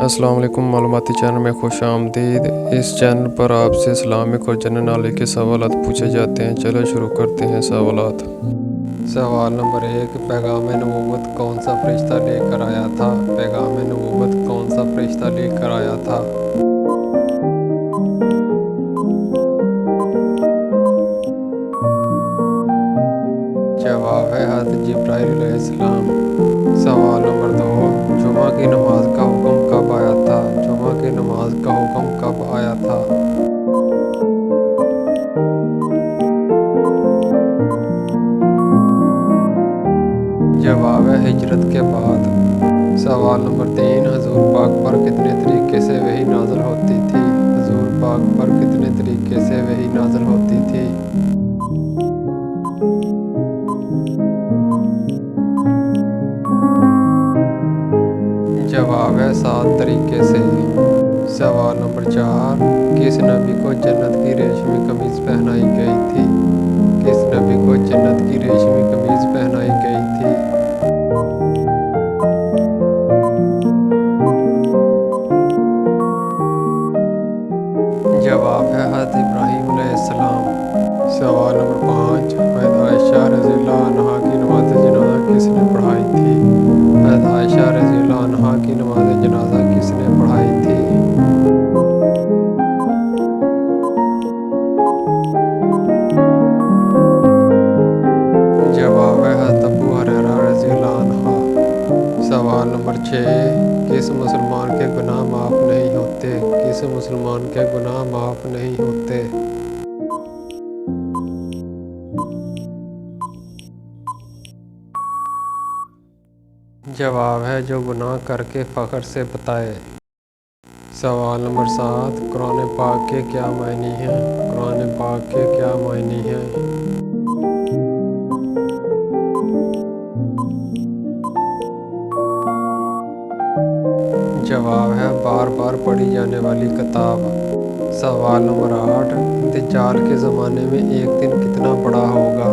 السلام علیکم، معلوماتی چینل میں خوش آمدید۔ اس چینل پر آپ سے اسلامک اور جنرل نالج کے سوالات پوچھے جاتے ہیں۔ چلو شروع کرتے ہیں سوالات۔ سوال نمبر 1، پیغام نبوت کون سا فرشتہ لے کر آیا تھا؟ پیغام نبوت کون سا فرشتہ لے کر آیا تھا؟ جواب ہے حضرت جبرائیل علیہ السلام۔ سوال نمبر 2، جمعہ کی نماز کا حکم کب آیا تھا؟ جمعہ کی نماز کا حکم کب آیا تھا؟ جواب ہے ہجرت کے بعد۔ سوال نمبر 3، حضور پاک پر کتنے طریقے سے وحی نازل ہوتی تھی؟ حضور پاک پر کتنے طریقے سے وحی نازل ہوتی تھی؟ جواب ہے 7 طریقے سے۔ سوال نمبر 4، کس نبی کو جنت کی ریشمی قمیض پہنائی گئی تھی؟ کس نبی کو جنت کی ریشمی قمیض پہنائی گئی تھی؟ جواب ہے حضرت ابراہیم علیہ السلام۔ سوال نمبر 5، حضرت عائشہ رضی اللہ عنہا کی نماز جنازہ کس نے پڑھائی تھی؟ حضرت عائشہ رضی اللہ عنہا کی نماز جنازہ کس نے پڑھائی تھی؟ جواب ہے حضرت ابو ہریرہ رضی اللہ عنہ۔ سوال نمبر 6، کس مسلمان کے گناہ معاف نہیں ہوتے؟ کس مسلمان کے گناہ معاف نہیں ہوتے؟ جواب ہے جو گناہ کر کے فخر سے بتائے۔ سوال نمبر 7، قرآن پاک کے کیا معنی ہیں؟ قرآن پاک کے کیا معنی ہیں؟ جواب ہے بار بار پڑھی جانے والی کتاب۔ سوال نمبر 8، دجال کے زمانے میں ایک دن کتنا بڑا ہوگا؟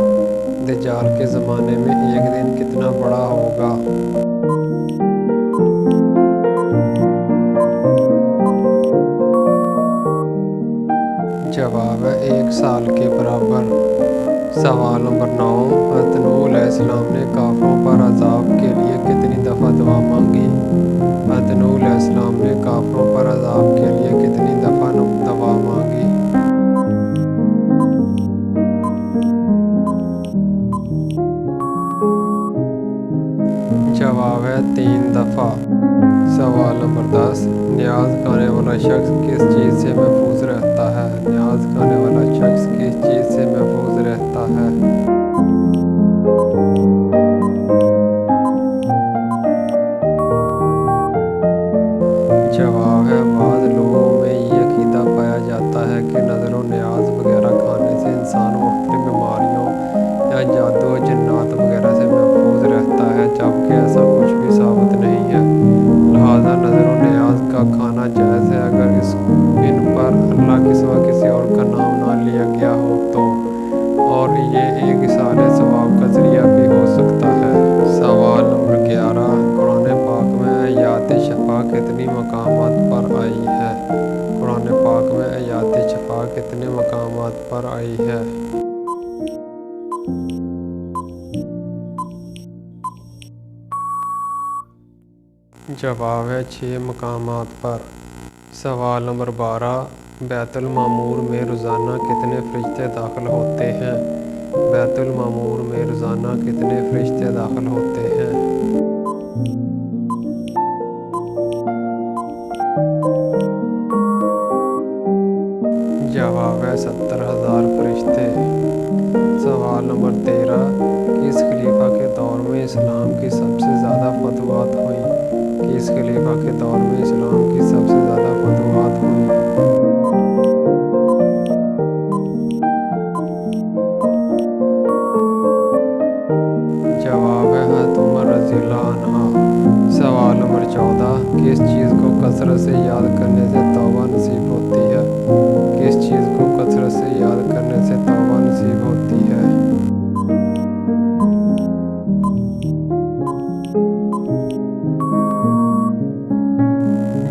دجال کے زمانے میں ایک دن کتنا بڑا ہوگا؟ جواب ہے 1 سال کے برابر۔ سوال نمبر 9، حضرت نوح علیہ السلام نے کافروں پر عذاب کے لیے کتنی دفعہ دعا مانگی؟ حضرت نوح علیہ السلام نے کافروں پر عذاب کے لیے کتنی دفعہ دعا مانگی؟ جواب ہے 3 دفعہ۔ سوال نمبر 10، نیاز کھانے والا شخص کس چیز سے محفوظ رہتا ہے؟ نیاز کھانے والا شخص کس چیز سے محفوظ رہتا ہے؟ جواب ہے بعض لوگوں میں یہ عقیدہ پایا جاتا ہے کہ نظر و نیاز وغیرہ کھانے سے انسان مختلف بیماریوں یا جادو و جنات وغیرہ سے محفوظ رہتا ہے، جبکہ ایسا کچھ بھی ثابت نہیں ہے۔ لہٰذا نظر و نیاز کا کھانا جائز ہے اگر ان پر اللہ کے سوا کسی اور کا نام نہ لیا گیا ہو تو، اور یہ ایک ایصال ثواب کا ذریعہ بھی ہو سکتا ہے۔ سوال نمبر 11، قرآن پاک میں آیات شفا کتنی مقامات پر آئی ہے؟ قرآن پاک میں آیات شفا کتنے مقامات پر آئی ہے؟ جواب ہے 6 مقامات پر۔ سوال نمبر 12، بیت المعمور میں روزانہ کتنے فرشتے داخل ہوتے ہیں؟ بیت المعمور میں روزانہ کتنے فرشتے داخل ہوتے ہیں؟ جواب ہے 70,000 فرشتے۔ سوال نمبر 13، کس خلیفہ کے دور میں اسلام کی سب سے زیادہ فتوحات ہوئیں؟ کس خلیفہ کے دور میں اسلام کی سب سے زیادہ فتوحات ہوئیں؟ جواب ہے حضرت عمر رضی اللہ عنہ۔ سوال نمبر 14، کس چیز کو کثرت سے یاد کرنے سے توبہ نصیب ہوتی ہے؟ کس چیز کو کثرت سے یاد کرنے سے توبہ نصیب ہوتی ہے؟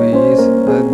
20,